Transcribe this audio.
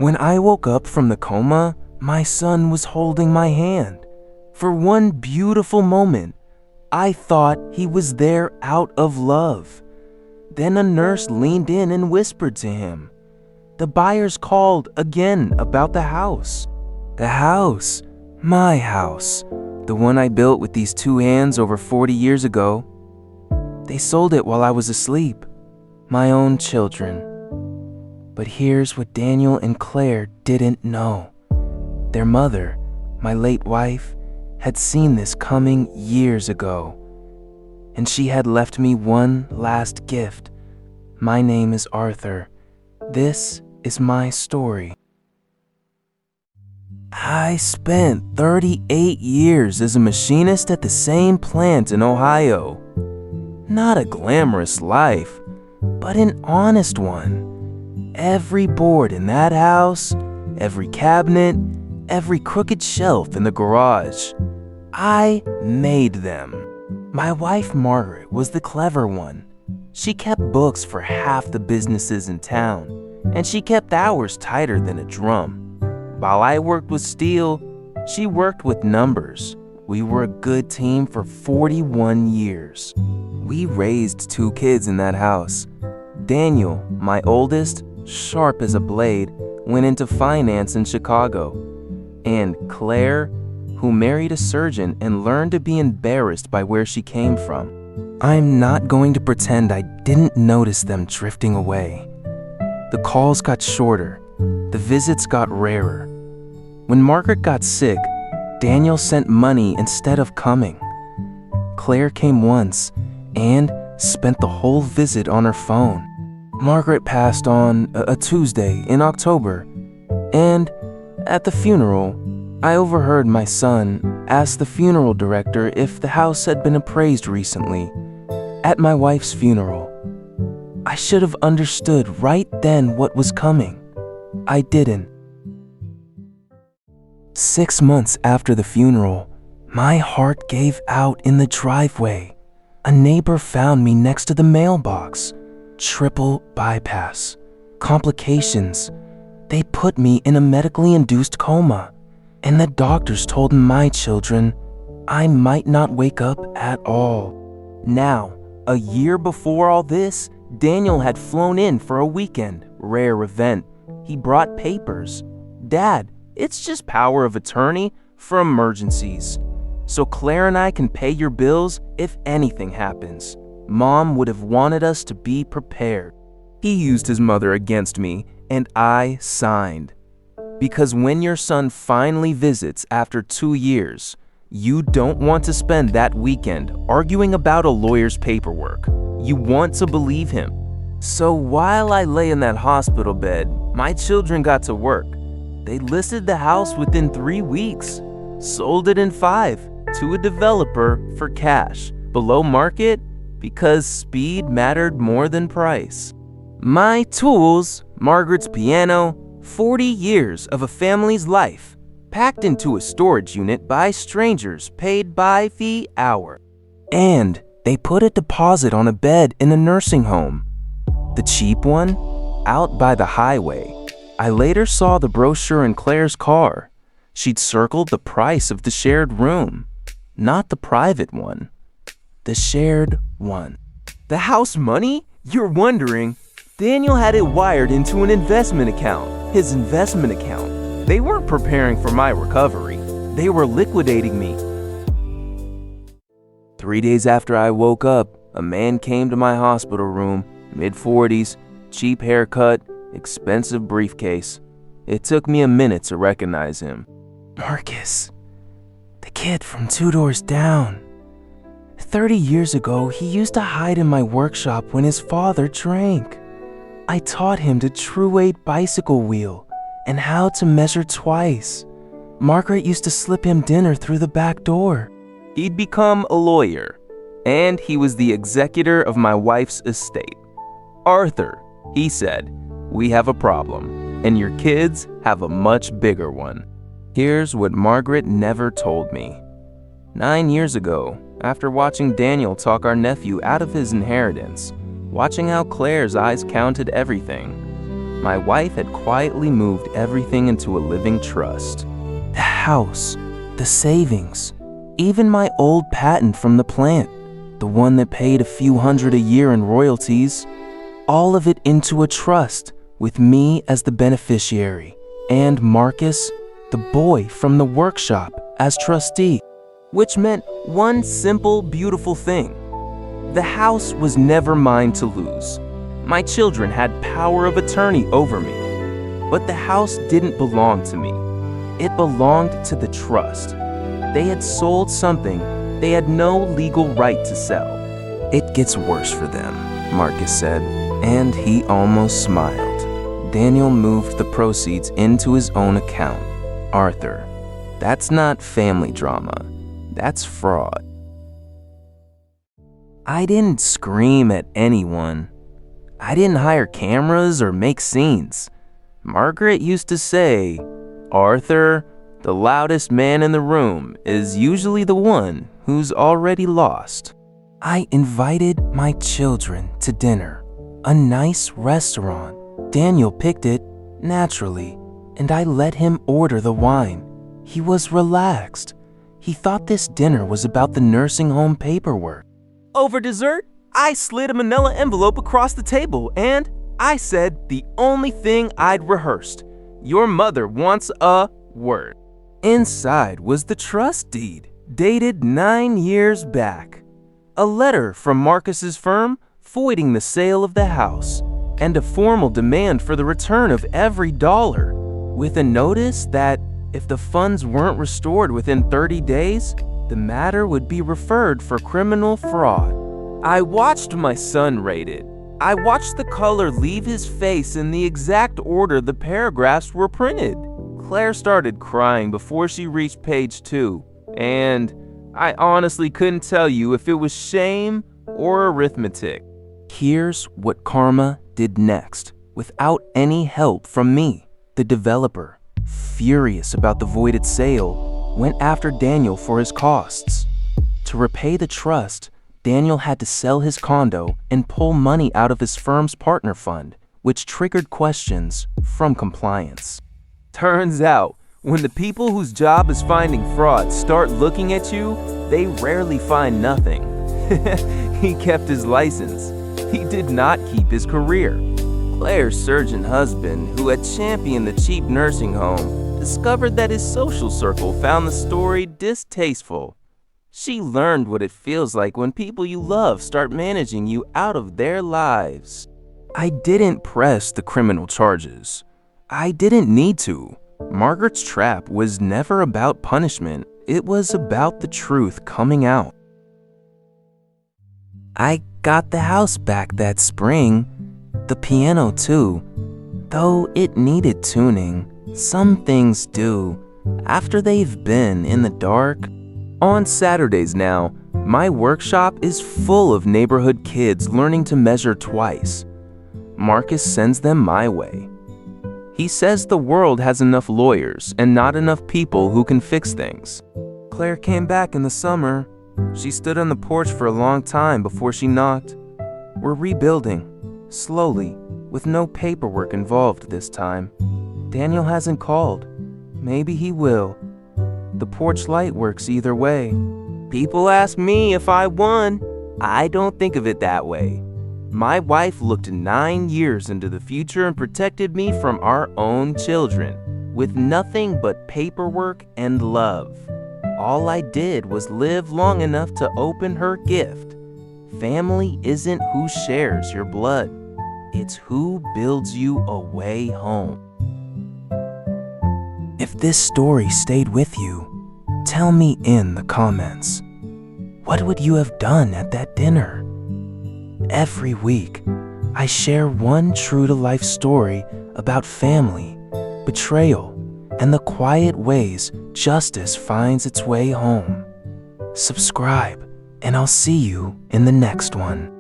When I woke up from the coma, my son was holding my hand. For one beautiful moment, I thought he was there out of love. Then a nurse leaned in and whispered to him. The buyers called again about the house. The house, my house, the one I built with these two hands over 40 years ago. They sold it while I was asleep, my own children. But here's what Daniel and Claire didn't know. Their mother, my late wife, had seen this coming years ago. And she had left me one last gift. My name is Arthur. This is my story. I spent 38 years as a machinist at the same plant in Ohio. Not a glamorous life, but an honest one. Every board in that house, every cabinet, every crooked shelf in the garage, I made them. My wife Margaret was the clever one. She kept books for half the businesses in town, and she kept hours tighter than a drum. While I worked with steel, she worked with numbers. We were a good team for 41 years. We raised 2 kids in that house. Daniel, my oldest, sharp as a blade, went into finance in Chicago. And Claire, who married a surgeon and learned to be embarrassed by where she came from. I'm not going to pretend I didn't notice them drifting away. The calls got shorter. The visits got rarer. When Margaret got sick, Daniel sent money instead of coming. Claire came once and spent the whole visit on her phone. Margaret passed on a Tuesday in October, and at the funeral, I overheard my son ask the funeral director if the house had been appraised recently. At my wife's funeral, I should have understood right then what was coming. I didn't. 6 months after the funeral, my heart gave out in the driveway. A neighbor found me next to the mailbox. Triple bypass. Complications. They put me in a medically induced coma. And the doctors told my children I might not wake up at all. Now, a year before all this, Daniel had flown in for a weekend, rare event. He brought papers. Dad, it's just power of attorney for emergencies. So Claire and I can pay your bills if anything happens. Mom would have wanted us to be prepared. He used his mother against me, and I signed. Because when your son finally visits after 2 years, you don't want to spend that weekend arguing about a lawyer's paperwork. You want to believe him. So while I lay in that hospital bed, my children got to work. They listed the house within 3 weeks, sold it in 5 to a developer for cash, below market, because speed mattered more than price. My tools, Margaret's piano, 40 years of a family's life, packed into a storage unit by strangers paid by the hour. And they put a deposit on a bed in a nursing home. The cheap one, out by the highway. I later saw the brochure in Claire's car. She'd circled the price of the shared room, not the private one. The shared one. The house money? You're wondering. Daniel had it wired into an investment account. His investment account. They weren't preparing for my recovery. They were liquidating me. 3 days after I woke up, a man came to my hospital room, mid-40s, cheap haircut, expensive briefcase. It took me a minute to recognize him. Marcus, the kid from 2 doors down. 30 years ago, he used to hide in my workshop when his father drank. I taught him to true-weight bicycle wheel and how to measure twice. Margaret used to slip him dinner through the back door. He'd become a lawyer, and he was the executor of my wife's estate. Arthur, he said, we have a problem, and your kids have a much bigger one. Here's what Margaret never told me. 9 years ago, after watching Daniel talk our nephew out of his inheritance, watching how Claire's eyes counted everything, My wife had quietly moved everything into a living trust. The house, the savings, even my old patent from the plant, the one that paid a few hundred a year in royalties, all of it into a trust with me as the beneficiary and Marcus, the boy from the workshop, as trustee, which meant one simple, beautiful thing. The house was never mine to lose. My children had power of attorney over me, but the house didn't belong to me. It belonged to the trust. They had sold something they had no legal right to sell. It gets worse for them, Marcus said, and he almost smiled. Daniel moved the proceeds into his own account. Arthur, that's not family drama. That's fraud. I didn't scream at anyone. I didn't hire cameras or make scenes. Margaret used to say, Arthur, the loudest man in the room, is usually the one who's already lost. I invited my children to dinner, a nice restaurant. Daniel picked it, naturally, and I let him order the wine. He was relaxed. He thought this dinner was about the nursing home paperwork. Over dessert, I slid a manila envelope across the table and I said the only thing I'd rehearsed. Your mother wants a word. Inside was the trust deed, dated 9 years back. A letter from Marcus's firm voiding the sale of the house and a formal demand for the return of every dollar, with a notice that if the funds weren't restored within 30 days, the matter would be referred for criminal fraud. I watched my son read it. I watched the color leave his face in the exact order the paragraphs were printed. Claire started crying before she reached page 2, and I honestly couldn't tell you if it was shame or arithmetic. Here's what Karma did next, without any help from me. The developer, furious about the voided sale, went after Daniel for his costs. To repay the trust, Daniel had to sell his condo and pull money out of his firm's partner fund, which triggered questions from compliance. Turns out, when the people whose job is finding fraud start looking at you, they rarely find nothing. He kept his license. He did not keep his career. Claire's surgeon husband, who had championed the cheap nursing home, discovered that his social circle found the story distasteful. She learned what it feels like when people you love start managing you out of their lives. I didn't press the criminal charges. I didn't need to. Margaret's trap was never about punishment. It was about the truth coming out. I got the house back that spring. The piano too. Though it needed tuning. Some things do, after they've been in the dark. On Saturdays now, my workshop is full of neighborhood kids learning to measure twice. Marcus sends them my way. He says the world has enough lawyers and not enough people who can fix things. Claire came back in the summer. She stood on the porch for a long time before she knocked. We're rebuilding, slowly, with no paperwork involved this time. Daniel hasn't called. Maybe he will. The porch light works either way. People ask me if I won. I don't think of it that way. My wife looked 9 years into the future and protected me from our own children, with nothing but paperwork and love. All I did was live long enough to open her gift. Family isn't who shares your blood. It's who builds you a way home. If this story stayed with you, tell me in the comments. What would you have done at that dinner? Every week, I share one true-to-life story about family, betrayal, and the quiet ways justice finds its way home. Subscribe, and I'll see you in the next one.